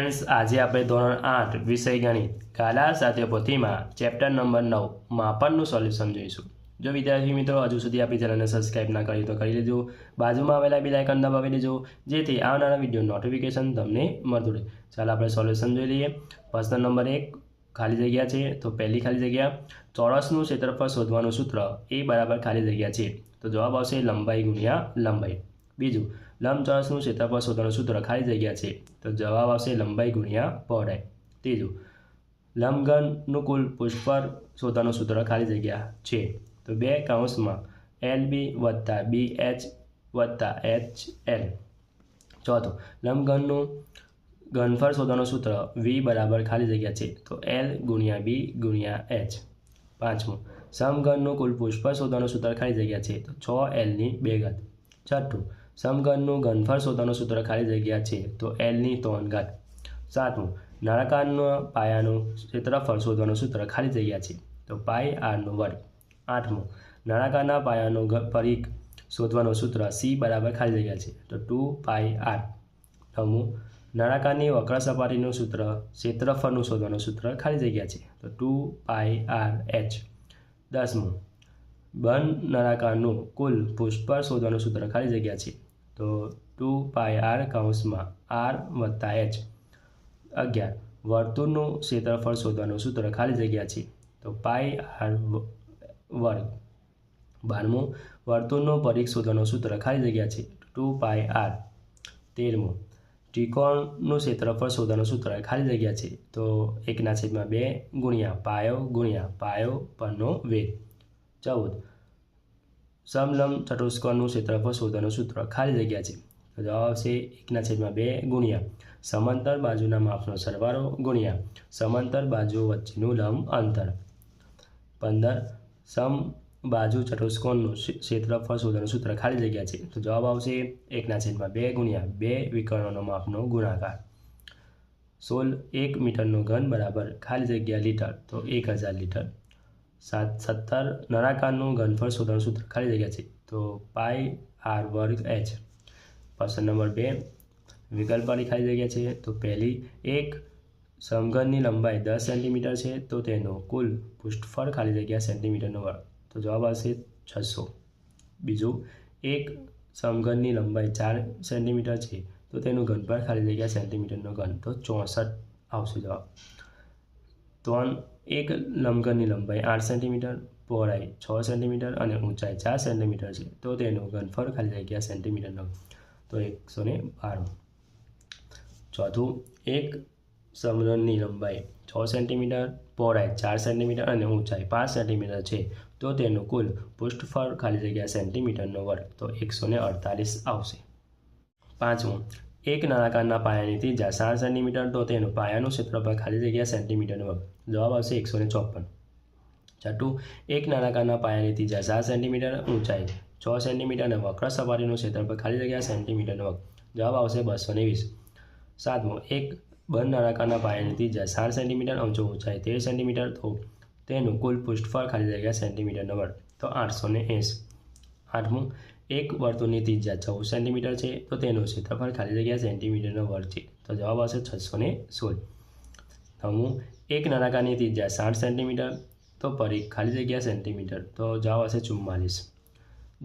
Friends, આજે આપણે ધોરણ 8 વિષય ગણિત ગાલા સાથે પોથીમાં ચેપ્ટર નંબર 9 માપનનું સોલ્યુશન જોઈશું. જો વિદ્યાર્થી મિત્રો હજુ સુધી આપણી ચેનલને સબસ્ક્રાઇબ ના કરી તો કરી લેજો. બાજુમાં આવેલા બેલ આઇકન દબાવી દેજો જેથી આવનારા વિડીયો નોટિફિકેશન તમને મળતું રહે. ચાલો આપણે સોલ્યુશન જોઈ લઈએ. પ્રશ્ન નંબર 1 ખાલી જગ્યા છે. તો પહેલી ખાલી જગ્યા, ચોરસનું ક્ષેત્રફળ શોધવાનું સૂત્ર એ બરાબર ખાલી જગ્યા છે. તો જવાબ આવશે લંબાઈ ગુણ્યા લંબાઈ. બીજું, લંબચોરસનું ક્ષેત્રફળ શોધવાનું સૂત્ર ખાલી જગ્યા છે. તો જવાબ આવશે લંબાઈ ગુણ્યા પહોળાઈ. ત્રીજું, લંબઘનનું કુલ પૃષ્ઠફળ શોધવાનું સૂત્ર ખાલી જગ્યા છે. તો 2 કૌંસમાં LB વત્તા BH વત્તા HL. ચોથું, લંબઘનનું ઘનફળ શોધવાનું સૂત્ર V બરાબર ખાલી જગ્યા છે. તો L ગુણ્યા B ગુણ્યા H. પાંચમું, સમઘનનું કુલ પૃષ્ઠફળ શોધવાનું સૂત્ર ખાલી જગ્યા છે. તો 6L ની 2 ઘાત. છઠ્ઠું, સમઘનનું ઘનફળ શોધવાનું સૂત્ર ખાલી જગ્યા છે. તો L ની 3 ઘાત. સાતમું, નળાકારના પાયાનું ક્ષેત્રફળ શોધવાનું સૂત્ર ખાલી જગ્યા છે. તો પાઈ r નો વર્ગ. આઠમું, નળાકારના પાયાનું પરિઘ શોધવાનું સૂત્ર C બરાબર ખાલી જગ્યા છે. તો 2πr. નવમું, નળાકારની વક્ર સપાટીનું સૂત્ર ક્ષેત્રફળનું શોધવાનું સૂત્ર ખાલી જગ્યા છે. તો 2πrh. દસમું, બંધ નળાકારનું કુલ પૃષ્ઠફળ શોધવાનું સૂત્ર ખાલી જગ્યા છે. તો 2πr કૌંસમાં r વત્તા h. 11, વર્તુળનું ક્ષેત્રફળ શોધવાનું સૂત્ર ખાલી જગ્યા છે. તો પાઈ r વર્ગ. 12મું, વર્તુળનું પરિઘ શોધવાનું સૂત્ર ખાલી જગ્યા છે. 2πr. 13મું, ત્રિકોણનું ક્ષેત્રફળ શોધવાનું સૂત્ર ખાલી જગ્યા છે. તો 1/2 ગુણ્યા પાયો પરનો વેગ. 14, સમલંબ ચતુષ્કોણનું ક્ષેત્રફળ શોધવાનું સૂત્ર ખાલી જગ્યા છે. તો જવાબ આવશે 1/2 ગુણ્યા સમાંતર બાજુના માપનો સરવાળો ગુણ્યા સમાંતર બાજુઓ વચ્ચેનું લંબ અંતર. 15, સમબાજુ ચતુષ્કોણનું ક્ષેત્રફળ શોધવાનું સૂત્ર ખાલી જગ્યા છે. તો જવાબ આવશે 1/2 ગુણ્યા 2 વિકર્ણોનો માપનો ગુણાકાર. 16, 1 મીટરનો ઘન બરાબર ખાલી જગ્યા લીટર. તો 1000 લીટર. 17, નળાકારનું ઘનફળ શોધવાનું સૂત્ર ખાલી જગ્યા છે. તો પાઈ r વર્ગ h. પ્રશ્ન નંબર 2 વિકલ્પવાળી ખાલી જગ્યા છે. તો પહેલી, એક સમઘનની લંબાઈ 10 સેન્ટીમીટર છે. તો તેનું કુલ પૃષ્ઠફળ ખાલી જગ્યા સેન્ટીમીટરનો વર્ગ. તો જવાબ આવશે 600. બીજું, એક સમઘનની લંબાઈ 4 સેન્ટીમીટર છે. તો તેનું ઘનફળ ખાલી જગ્યા સેન્ટીમીટરનો ઘન. તો 64 આવશે જવાબ. 3, એક લંબઘનની લંબાઈ 8 સેન્ટીમીટર, પહોળાઈ 6 સેન્ટીમીટર અને ઊંચાઈ 4 સેન્ટીમીટર છે. તો તેનું ઘનફળ ખાલી જગ્યા સેન્ટીમીટરનો. તો 192. ચોથું, એક સમઘનની લંબાઈ 6 સેન્ટીમીટર, પહોળાઈ 4 સેન્ટીમીટર અને ઊંચાઈ 5 સેન્ટીમીટર છે. તો તેનું કુલ પૃષ્ઠફળ ખાલી જગ્યા સેન્ટીમીટરનો વર્ગ. તો 148 આવશે. પાંચમું, એક નળાકારના પાયાની ત્રિજ્યા 7 સેન્ટીમીટર. તો તેનું પાયાનું ક્ષેત્રફળ ખાલી જગ્યા સેન્ટીમીટરનો વર્ગ. જવાબ આવશે 154. છઠ્ઠું, એક નળાકારના પાયાની ત્રિજ્યા 7 સેન્ટીમીટર, ઊંચાઈ 6 સેન્ટીમીટર અને વક્ર સપાટીનું ક્ષેત્રફળ ખાલી જગ્યા સેન્ટીમીટરનો વર્ગ. જવાબ આવશે 220. સાતમું, એક બંધ નળાકારના પાયાની ત્રિજ્યા 7 સેન્ટીમીટર, ઊંચાઈ 13 સેન્ટીમીટર. તો તેનું કુલ પૃષ્ઠફળ ખાલી જગ્યા સેન્ટીમીટરનો વર્ગ. તો 880. આઠમું, એક વર્તુળની ત્રિજ્યા 14 સેન્ટીમીટર છે. તો તેનું ક્ષેત્રફળ ખાલી જગ્યા સેન્ટીમીટરનો વર્ગ છે. તો જવાબ આવશે 616. નવમું, એક નળાકારની ત્રિજ્યા 60 સેન્ટીમીટર. તો પરિઘ ખાલી જગ્યા સેન્ટીમીટર. તો જવાબ આવશે 44.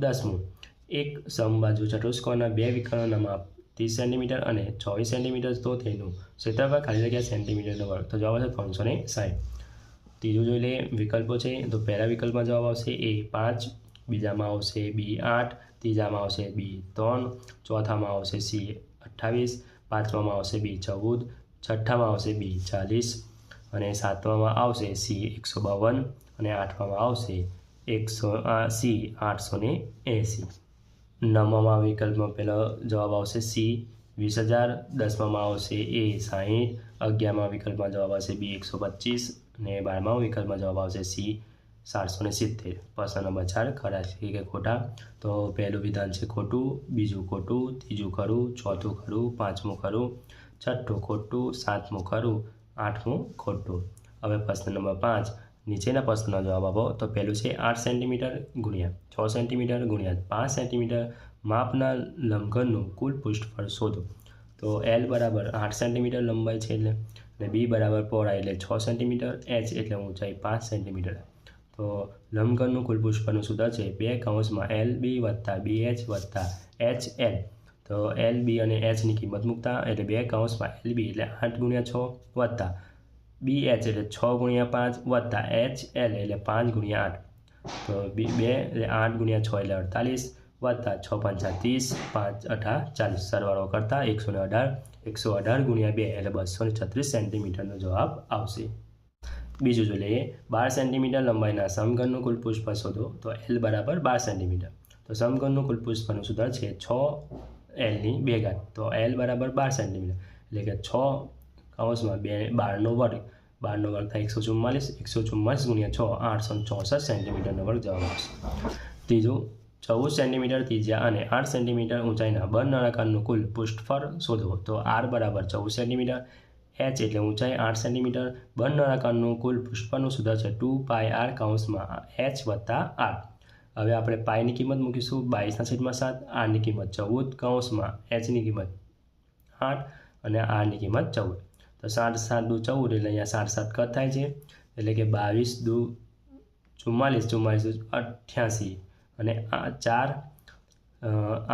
દસમું, એક સમબાજુ ચતુષ્કોણના 2 વિકર્ણોના માપ 30 સેન્ટીમીટર અને 24 સેન્ટીમીટર. તો તેનું ક્ષેત્રફળ ખાલી જગ્યા સેન્ટીમીટરનો વર્ગ. તો જવાબ આવશે 360. ત્રીજું જોઈ લઈએ વિકલ્પો છે. તો પહેલા વિકલ્પમાં જવાબ આવશે A5, બીજામાં આવશે B8, ત્રીજામાં આવશે B3, ચોથામાં આવશે C28, પાંચમામાં આવશે B14, છઠ્ઠામાં આવશે B40 અને સાતમામાં આવશે C152 અને આઠમામાં આવશે C880. નવમામાં વિકલ્પમાં પહેલો જવાબ આવશે C 20,000, 10મામાં આવશે A60, 11મા વિકલ્પમાં જવાબ આવશે B125 અને 12મા વિકલ્પમાં જવાબ આવશે C 770. પ્રશ્ન નંબર 4 ખરા છે કે ખોટા. તો પહેલું વિધાન છે ખોટું, બીજું ખોટું, ત્રીજું ખરું, ચોથું ખરું, પાંચમું ખરું, છઠ્ઠું ખોટું, સાતમું ખરું, આઠમું ખોટું. હવે પ્રશ્ન નંબર 5, નીચેના પ્રશ્નનો જવાબ આપો. તો પહેલું છે 8 સેન્ટીમીટર ગુણ્યા 6 સેન્ટીમીટર ગુણ્યા 5 સેન્ટીમીટર માપના લંબઘનનું કુલ પૃષ્ઠફળ શોધો. તો એલ બરાબર 8 સેન્ટીમીટર લંબાઈ છે એટલે, અને બી બરાબર પહોળાઈ એટલે 6 સેન્ટીમીટર, એચ એટલે ઊંચાઈ 5 સેન્ટીમીટર. તો લંબઘનનું કુલ પૃષ્ઠફળનું સૂત્ર છે 2 કૌંસમાં એલ બી વત્તા બી એચ વત્તા એચ એલ. તો એલ બી અને એચની કિંમત મૂકતા એટલે 2 કૌંસમાં એલ બી એટલે 8 ગુણ્યા 6 વત્તા બી એચ એટલે 6 ગુણ્યા 5 વત્તા એચ એલ એટલે 5 ગુણ્યા 8. તો 2 એટલે 8 ગુણ્યા 6 એટલે 48 વત્તા 6 પંચા 30, 5 અઠા 40. સરવાળો કરતાં 118 ગુણ્યા 2 એટલે 236 સેન્ટીમીટરનો જવાબ આવશે. બીજું જો લઈએ, 12 સેન્ટીમીટર લંબાઈના સમઘનનું કુલ પૃષ્ઠફળ શોધો. તો એલ બરાબર 12 સેન્ટીમીટર. તો સમઘનનું કુલ પૃષ્ઠફળનું સૂત્ર છે 6 એલની 2 ઘાત. તો એલ બરાબર 12 સેન્ટીમીટર એટલે કે 6 કૌંસમાં 12નો વર્ગ. 12નો વર્ગ થાય 144. 144 ગુણ્યા 6 864 સેન્ટીમીટરનો વર્ગ જવાબ આવશે. ત્રીજું, 14 સેન્ટીમીટર ત્રિજ્યા અને 8 સેન્ટીમીટર ઊંચાઈના બંધ નળાકારનું કુલ પૃષ્ઠફળ શોધો. તો આર બરાબર 14 સેન્ટીમીટર, એચ એટલે ઊંચાઈ 8 સેન્ટીમીટર. બંધ નળાકારનું કુલ પૃષ્ઠફળનું સૂત્ર છે 2πr કૌંસમાં એચ વત્તા આર. હવે આપણે પાઈની કિંમત મૂકીશું 22/7, આરની કિંમત 14 કૌંસમાં, એચની કિંમત 8 અને આરની કિંમત 14. તો 7 7 દુ 14 એટલે અહીંયા 7 7 કટ થાય છે એટલે કે 22 દુ 44, 44 દુ 88 અને 4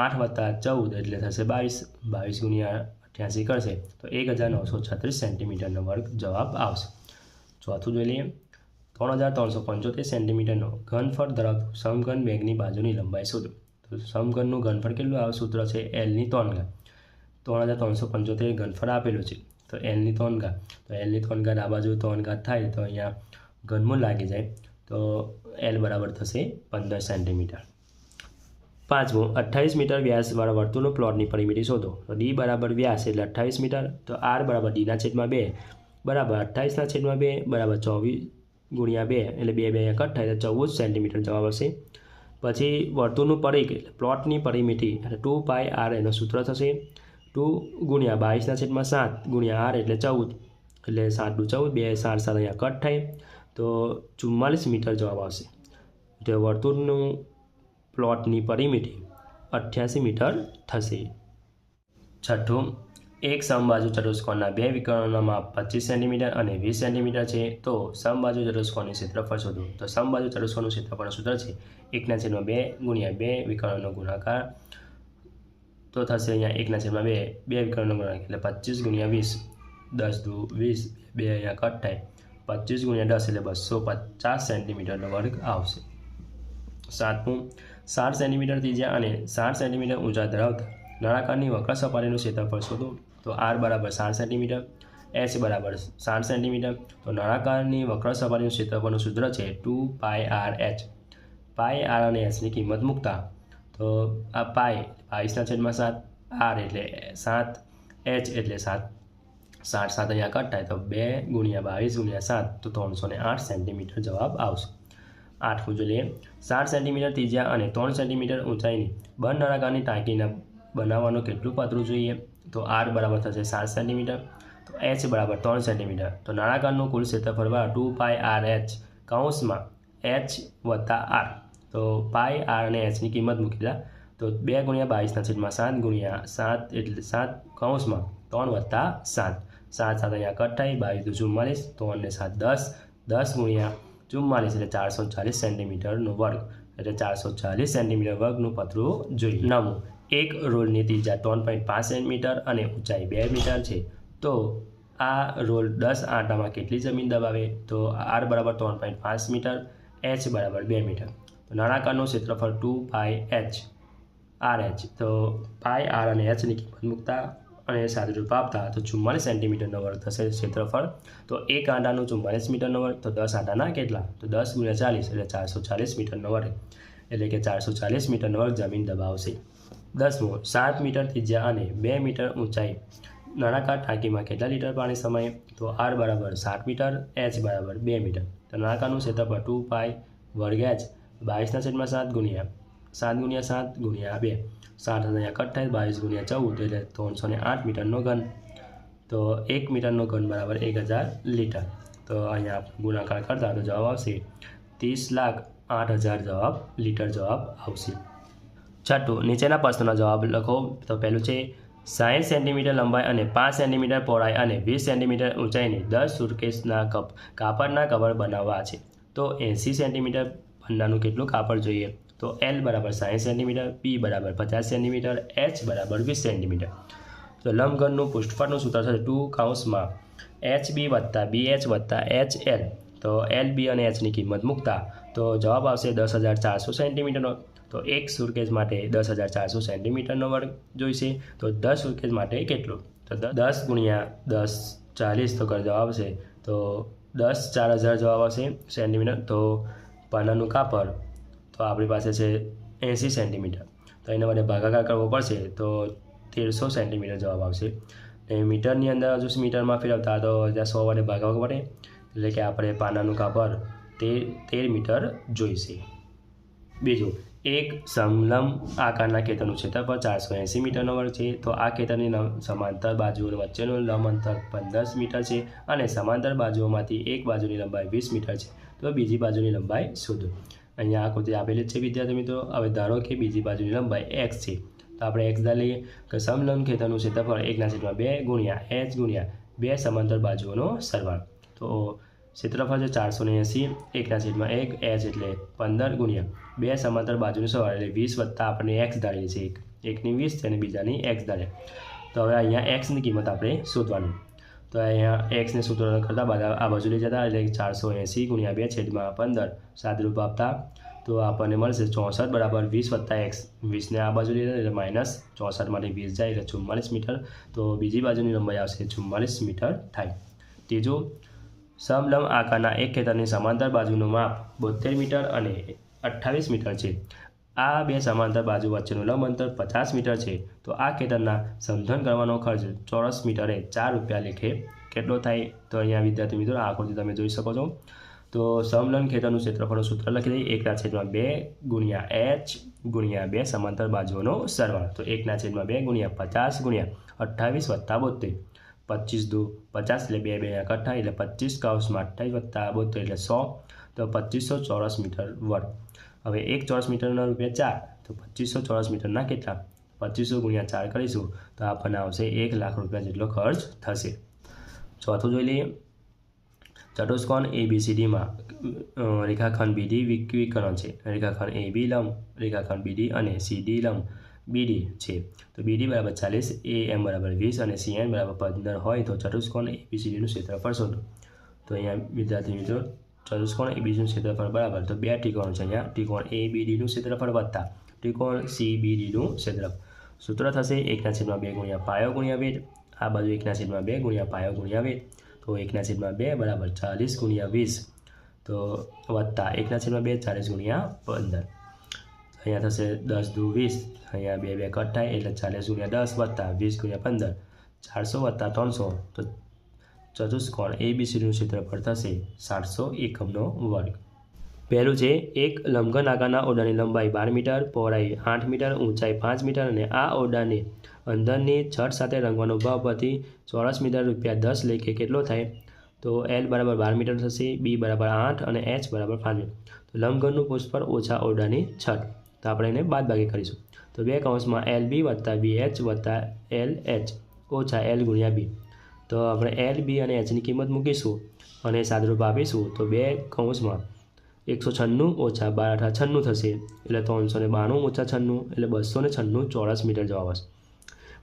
8 વત્તા 14 એટલે થશે 22. 22 ગુણ્યા 88 કરશે તો 1936 સેન્ટીમીટરનો વર્ગ જવાબ આવશે. ચોથું જોઈ લઈએ, 3375 સેન્ટીમીટરનો ઘનફળ ધરાવતું સમઘન મેઘની બાજુની લંબાઈ શોધો. તો સમઘનનું ઘનફળ કેટલું આવે? સૂત્ર છે એલની 3 ઘાત. 3375 ઘનફળ આપેલું છે તો એલની 3 ઘાત. તો એલની 3 ઘાત આ બાજુ 3 ઘાત થાય તો અહીંયા ઘનમૂળ લાગી જાય તો એલ બરાબર થશે 15 સેન્ટીમીટર. પાંચમું, 28 મીટર વ્યાસવાળા વર્તુળનું પ્લોટની પરિમિતિ શોધો. તો ડી બરાબર વ્યાસ એટલે 28 મીટર. તો આર બરાબર ડીના છેદમાં 2 બરાબર 28ના છેદમાં 2 બરાબર 24 ગુણ્યા 2 એટલે 2 2 કટ થાય તો 14 સેન્ટીમીટર જવાબ આવશે. પછી વર્તુળનું પરિઘ એટલે પ્લોટની પરિમિતિ એટલે 2πr એનું સૂત્ર થશે 2 ગુણ્યા 22/7 ગુણ્યા આર એટલે 14 એટલે 7 દુ 14, 2 7 7 અહીંયા કટ થાય તો 44 મીટર જવાબ આવશે. તો વર્તુળનું પ્લોટની પરિમિતિ 88 મીટર થશે. છઠ્ઠું, એક સમબાજુ ચતુષ્કોણના બે વિકર્ણોના માપ 25 સેન્ટીમીટર અને 20 સેન્ટીમીટર છે તો સમબાજુ ચતુષ્કોણનું ક્ષેત્રફળ શોધો. તો સમબાજુ ચતુષ્કોણનું ક્ષેત્રફળનું સૂત્ર છે 1/2 ગુણ્યા 2 વિકર્ણોનો ગુણાકાર. તો થશે અહીંયા 1/2 2 વિકર્ણોનો ગુણાકાર એટલે 25 ગુણ્યા 20, 10 દુ 20, 2 અહીંયા કટ થાય 25 ગુણ્યા 10 એટલે 250 સેન્ટીમીટરનો વર્ગ આવશે. સાતમું, 60 સેન્ટીમીટર ત્રિજ્યા અને 60 સેન્ટીમીટર ઊંચાઈ ધરાવતા નળાકારની વક્ર સપાટીનું ક્ષેત્રફળ શોધો. તો આર બરાબર 60 સેન્ટીમીટર, એચ બરાબર 60 સેન્ટીમીટર. તો નળાકારની વક્ર સપાટીનું ક્ષેત્રફળનું સૂત્ર છે 2πrh. પાઈ આર અને એચની કિંમત મૂકતા તો આ પાઈ 22/7, આર એટલે 7, એચ એટલે 7, 60 7 અહીંયા કટ થાય તો 2 ગુણ્યા 22 ગુણ્યા 7 તો 308 સેન્ટીમીટર જવાબ આવશે. 8મું જોઈએ, 60 સેન્ટીમીટર ત્રિજ્યા અને 3 સેન્ટીમીટર ઊંચાઈની બંધ નળાકારની ટાંકીને બનાવવાનું કેટલું પાતળું જોઈએ. તો આર બરાબર થશે 60 સેન્ટીમીટર, તો એચ બરાબર 3 સેન્ટીમીટર. તો નળાકારનું કુલ ક્ષેત્રફળ બરાબર 2πrh કૌંસમાં એચ વત્તા આર. તો પાઈ આર અને એચની કિંમત મૂકી દીધા તો 2 ગુણ્યા 22/7 ગુણ્યા 7 એટલે 7 કૌંસમાં 3 વત્તા 7, 7 7 અહીંયા કટ થાય 22 દુ 44, 3 ને 7 10, 10 ગુણ્યા 44 એટલે 440 સેન્ટીમીટરનો વર્ગ એટલે 440 સેન્ટીમીટર વર્ગનું પતરું જોઈએ. 9મું, એક રોલની ત્રિજ્યા 3.5 સેન્ટીમીટર અને ઊંચાઈ 2 મીટર છે તો આ રોલ 10 આંટામાં કેટલી જમીન દબાવે. તો આર બરાબર 3.5 મીટર, એચ બરાબર 2 મીટર. તો નળાકારનું ક્ષેત્રફળ 2πh RH. તો પાઈ આર અને એચની કિંમત મૂકતા અને સાદુરૂપ આપતા તો 44 સેન્ટીમીટરનો વર્ગ થશે ક્ષેત્રફળ. તો એક આંટાનું 44 મીટરનો વર્ગ તો 10 આંટાના કેટલા? તો 10 ગુણ્યા 40 એટલે 440 મીટરનો વર્ગ એટલે કે 440 મીટરનો વર્ગ જમીન દબાવશે. 10મું, 7 મીટર ત્રિજ્યા અને 2 મીટર ઊંચાઈ નળાકાર ટાંકીમાં કેટલા લીટર પાણી સમાય. તો આર બરાબર 7 મીટર, એચ બરાબર 2 મીટર. તો નળાકારનું ક્ષેત્રફળ 2π વર્ગ એચ 22/7 ગુણ્યા 7 ગુણ્યા 7 ગુણ્યા 2, 7 અહીંયા કટ થાય 22 ગુણ્યા 14 એટલે 308 મીટરનો ઘન. તો 1 મીટરનો ઘન બરાબર 1000 લીટર. તો અહીંયા ગુણાકાર કરતા તો જવાબ આવશે 30,08,000 જવાબ લીટર જવાબ આવશે. છઠ્ઠું, નીચેના પ્રશ્નોના જવાબ લખો. તો પહેલું છે 60 સેન્ટીમીટર લંબાઈ અને 5 સેન્ટીમીટર પહોળાઈ અને 20 સેન્ટીમીટર ઊંચાઈની 10 સુટકેસના કાપડના કવર બનાવવા છે. તો 80 સેન્ટીમીટર પન્નાનું કેટલું કાપડ જોઈએ? તો L બરાબર 60 સેન્ટીમીટર, P બરાબર 50 સેન્ટીમીટર, H બરાબર 20 સેન્ટીમીટર. તો લંબઘનનું પૃષ્ઠફળનું સૂત્ર છે 2 કૌંસમાં HB વત્તા BH વત્તા HL. તો LB અને Hની કિંમત મૂકતા તો જવાબ આવશે 10,400 સેન્ટીમીટરનો. તો એક સુટકેસ માટે 10,400 સેન્ટીમીટરનો વર્ગ જોઈશે. તો 10 સુટકેસ માટે કેટલું? તો 10 ગુણ્યા 10 40 તો જવાબ આવશે. તો 10 4,000 જવાબ આવશે સેન્ટીમીટર. તો પન્નાનું કાપડ તો આપણી પાસે છે 80 સેન્ટીમીટર. તો એના માટે ભાગાકાર કરવો પડશે. તો 1300 સેન્ટીમીટર જવાબ આવશે. અને મીટરની અંદર હજુ મીટરમાં ફેરવતા તો ત્યાં 100 વડે ભાગાવવું પડે. એટલે કે આપણે પાનાનું કાપડ 13 મીટર જોઈશે. બીજું, એક સમલંબ આકારના ખેતરનું ક્ષેત્રફળ 480 મીટરનો વર્ગ છે. તો આ ખેતરની સમાંતર બાજુઓ વચ્ચેનું લંબ અંતર 15 મીટર છે અને સમાંતર બાજુઓમાંથી એક બાજુની લંબાઈ 20 મીટર છે. તો બીજી બાજુની લંબાઈ શોધો. અહીંયા આકૃતિ આપેલી જ છે વિદ્યાર્થી મિત્રો. હવે ધારો કે બીજી બાજુની લંબાઈ x છે. તો આપણે x લઈએ કે સમલંબ ખેતરનું ક્ષેત્રફળ 1/2 ગુણ્યા h ગુણ્યા 2 સમાંતર બાજુઓનો સરવાળો. તો ક્ષેત્રફળ છે 480, 1/1 h એટલે 15 ગુણ્યા 2 સમાંતર બાજુનો સરવાળો એટલે 20 વત્તા આપણે x ધારીએ છીએ. એકની 20 છે અને બીજાની x ધારે. તો હવે અહીંયા xની કિંમત આપણે શોધવાની. તો અહીંયા xને સૂત્ર કરતાં બધા આ બાજુ લઈ જતા એટલે 480 ગુણ્યા 2/15 સાદરૂપ આપતા તો આપણને મળશે 64 બરાબર 20 વત્તા x. 20ને આ બાજુ લઈ જાય એટલે માઇનસ 64 માંથી 20 જાય એટલે 44 મીટર. તો બીજી બાજુની લંબાઈ આવશે 44 મીટર થાય. ત્રીજું, સમલંબ આકારના એક ખેતરની સમાંતર બાજુનું માપ 72 મીટર અને 28 મીટર છે. આ બે સમાંતર બાજુ વચ્ચેનું લંબ અંતર 50 મીટર છે. તો આ ખેતરના સમઘન કરવાનો ખર્ચ ચોરસ મીટરે 4 રૂપિયા લેખે કેટલો થાય? તો અહીંયા વિદ્યાર્થી મિત્રો આ આકૃતિ તમે જોઈ શકો છો. તો સમલંબ ખેતરનું ક્ષેત્રફળનું સૂત્ર લખી દઈએ 1/2 ગુણ્યા h ગુણ્યા 2 સમાંતર બાજુઓનો સરવાળો. તો 1/2 ગુણ્યા 50 ગુણ્યા 28 વત્તા 72. 25 દુ 50 એટલે 2 2 28 એટલે 25 કૌંસમાં 28 વત્તા 72 એટલે 100. તો 2500 ચોરસ મીટર વર્ગ. હવે 1 ચોરસ મીટરના રૂપિયા 4. તો 2500 ચોરસ મીટરના કેટલા? 2500 ગુણ્યા 4 કરીશું તો આપણને આવશે 1 લાખ રૂપિયા જેટલો ખર્ચ થશે. ચોથું જોઈ લઈએ. ચતુષ્કોણ ABCDમાં રેખાખંડ BD વિકર્ણ છે. રેખાખંડ AB લંબ રેખાખંડ BD અને CD લંબ BD છે. તો BD બરાબર 40, AM બરાબર 20 અને CN બરાબર 15 હોય તો ચતુષ્કોણ ABCDનું ક્ષેત્રફળ શોધો. તો અહીંયા વિદ્યાર્થી મિત્રો ચતુષ્કોણ ABCDનું ક્ષેત્રફળ બરાબર તો બે ત્રિકોણ છે. અહીંયા ત્રિકોણ ABDનું ક્ષેત્રફળ વત્તા ત્રિકોણ CBDનું ક્ષેત્રફળ. સૂત્ર થશે 1/2 ગુણ્યા પાયો ગુણ્યા વેધ. આ બાજુ 1/2 ગુણ્યા પાયો ગુણ્યા વેધ. તો 1/2 બરાબર 40 ગુણ્યા 20 તો વત્તા 1/2 40 ગુણ્યા 15. અહીંયા થશે 10 દુ 20. અહીંયા 2 2 કટ થાય એટલે 40 ગુણ્યા 10 વત્તા 20 ગુણ્યા 15 400 વત્તા 300. તો ચતુષ્કોણ ABCDનું ક્ષેત્રફળ થશે 700 એકમનો વર્ગ. પહેલું છે એક લંબઘન આકારના ઓરડાની લંબાઈ 12 મીટર, પહોળાઈ 8 મીટર, ઊંચાઈ 5 મીટર અને આ ઓરડાને અંદરની છત સાથે રંગવાનો ભાવ પ્રતિ ચોરસ મીટર ₹10 લેખે કેટલો થાય? તો L બરાબર 12 મીટર થશે, B બરાબર 8 અને H બરાબર 5 મીટર. તો લંબઘનનું પૃષ્ઠફળ ઓછા ઓરડાની છત. તો આપણે એને બાદબાકી કરીશું. તો 2 કૌંસમાં LB વત્તા BH વત્તા LH ઓછા L ગુણ્યા B. તો આપણે L, B અને Hની કિંમત મૂકીશું અને સાદરૂપ આપીશું. તો 2 કૌંસમાં 196 ઓછા 12 × 96 થશે એટલે 392 ઓછા 96 એટલે 296 ચોરસ મીટર જવાબ આવશે.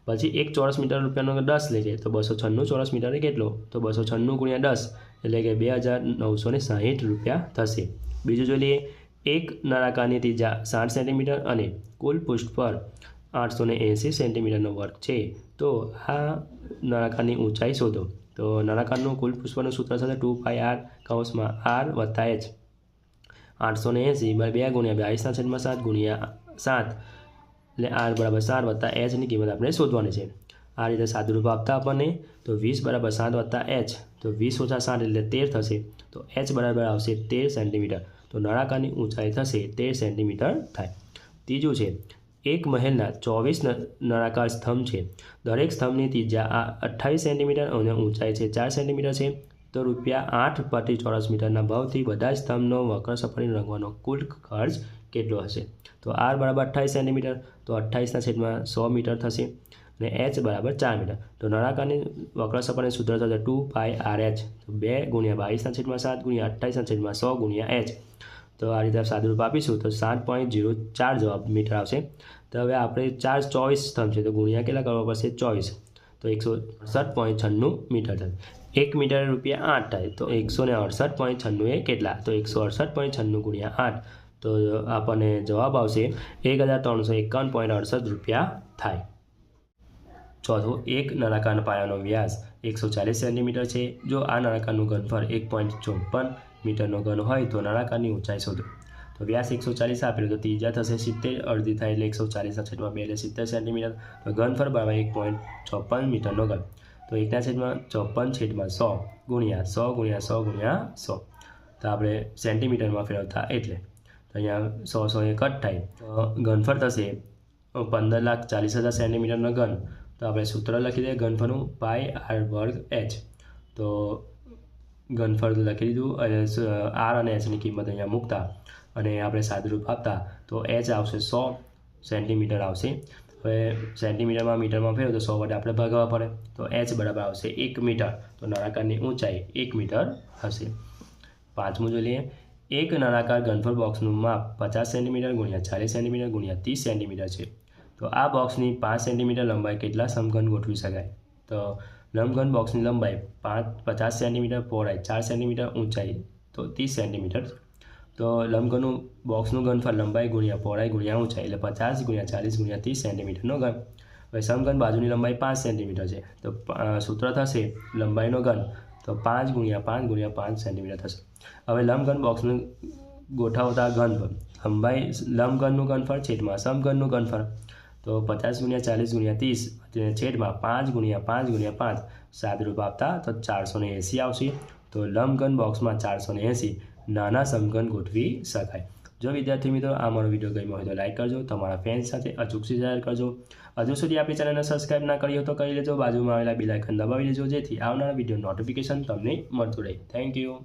પછી 1 ચોરસ મીટર રૂપિયાનો 10 લેજે તો 296 ચોરસ મીટરે કેટલો? તો 296 ગુણ્યા 10 એટલે કે 2960 રૂપિયા થશે. બીજું જોઈ લઈએ. એક નળાકારની ત્રિજ્યા 60 સેન્ટીમીટર અને કુલ પૃષ્ઠફળ 880 સેન્ટીમીટરનો વર્ગ છે. તો આ નળાકારની ઊંચાઈ શોધો. તો નળાકારનું કુલ પૃષ્ઠફળનું સૂત્ર છે 2πr કૌંસમાં r વત્તા h. 880 2 ગુણ્યા 22/7 ગુણ્યા 7 એટલે r બરાબર 7 વત્તા hની કિંમત આપણે શોધવાની છે. આ રીતે સાદુરૂપ આપતા આપણને તો 20 બરાબર 7 વત્તા h. તો 20 ઓછા 7 એટલે 13 થશે. તો h બરાબર આવશે 13 સેન્ટીમીટર. તો નળાકારની ઊંચાઈ થશે 13 સેન્ટીમીટર થાય. ત્રીજું છે એક મહેલના 24 નળાકાર સ્તંભ છે. દરેક સ્તંભની ત્રિજ્યા 28 સેન્ટીમીટર અને ઊંચાઈ છે 4 સેન્ટીમીટર છે. તો ₹8 પ્રતિ ચોરસ મીટરના ભાવથી બધા જ સ્તંભનો વક્ર સપાટી રંગવાનો કુલ ખર્ચ કેટલો હશે? તો r બરાબર 28 સેન્ટીમીટર. તો 28/100 મીટર થશે. અને h બરાબર 4 મીટર. તો નળાકારની વક્ર સપાટીનું સૂત્ર થશે 2πr/h. તો 2 × 22/7 × 28/100 × h. તો આ રીતે સાદુરૂપ આપીશું તો 7.04 જવાબ મીટર આવશે. તો હવે આપણે 4 24 સ્તંભ છે તો ગુણ્યા કેટલા કરવા પડશે 24. તો 168.96 મીટર થશે. 1 મીટર ₹8 થાય તો 168.96 એ કેટલા? તો 168.96 × 8. તો આપણને જવાબ આવશે 1351.68 રૂપિયા થાય. ચોથું, એક નળાકારના પાયાનો વ્યાસ 140 સેન્ટીમીટર છે. જો આ નળાકારનું ઘનફળ 1.54 મીટરનો ઘન હોય તો નળાકારની ઊંચાઈ શોધો. તો વ્યાસ 140 આપેલું તો ત્રિજ્યા થશે 70, અડધી થાય એટલે 140/2 એટલે 70 સેન્ટીમીટર. તો ઘનફળ બરાબર 1.54 મીટરનો ઘન. તો 1/54/100 ગુણ્યા 100 × 100 × 100. તો આપણે સેન્ટીમીટરમાં ફેરવતા એટલે તો અહીંયા 100 એ કટ થાય તો ઘનફળ થશે 15,40,000 સેન્ટીમીટરનો ઘન. તો આપણે સૂત્ર લખી દઈએ ઘનફળનું πr²h. તો ઘનફળ લખી દીધું અને r અને hની કિંમત અહીંયા મૂકતા અને આપણે સાદુરૂપ આપતા તો h આવશે 100 સેન્ટીમીટર આવશે. હવે સેન્ટીમીટરમાં મીટરમાં ફેરવો તો 100 વડે આપણે ભાગવા પડે તો h બરાબર આવશે 1 મીટર. તો નળાકારની ઊંચાઈ 1 મીટર હશે. પાંચમું જોઈ લઈએ. એક નળાકાર ઘનફળ બોક્સનું માપ 50 સેન્ટીમીટર × 40 સેન્ટીમીટર × 30 સેન્ટીમીટર છે. તો આ બોક્સની 5 સેન્ટીમીટર લંબાઈ કેટલા સમઘન ગોઠવી શકાય? તો લંબઘન બોક્સની લંબાઈ 50 સેન્ટીમીટર, પહોળાઈ 4 સેન્ટીમીટર, ઊંચાઈ તો 30 સેન્ટીમીટર. તો લંબઘનનું બોક્સનું ઘનફળ લંબાઈ ગુણ્યા પહોળાઈ ગુણ્યા ઊંચાઈ એટલે 50 × 40 × 30 સેન્ટીમીટરનો ઘન. હવે સમઘન બાજુની લંબાઈ 5 સેન્ટીમીટર છે તો સૂત્ર થશે લંબાઈનો ઘન તો 5 × 5 × 5 સેન્ટીમીટર થશે. હવે લંબઘન બોક્સનું ગોઠવતા ઘનફળ લંબઘનનું ઘનફળ છેદમાં સમઘનનું ઘનફળ તો 50 × 40 × 30 છેદમાં 5 × 5 × 5 સાદુરૂપ આપતા તો 480 આવશે. તો લંબઘન બોક્સમાં 480 નાના સમઘન ગોઠવી શકાય. જો વિદ્યાર્થી મિત્રો આ મારો વિડીયો ગમ્યો હોય તો લાઈક કરજો, તમારા ફ્રેન્ડ સાથે અચૂકથી શેર કરજો. હજુ સુધી આપણી ચેનલને સબસ્ક્રાઈબ ના કરી હોય તો કરી લેજો, બાજુમાં આવેલા બેલ આઇકન દબાવી લેજો જેથી આવનારા વિડીયો નોટિફિકેશન તમને મળતું રહે. Thank you.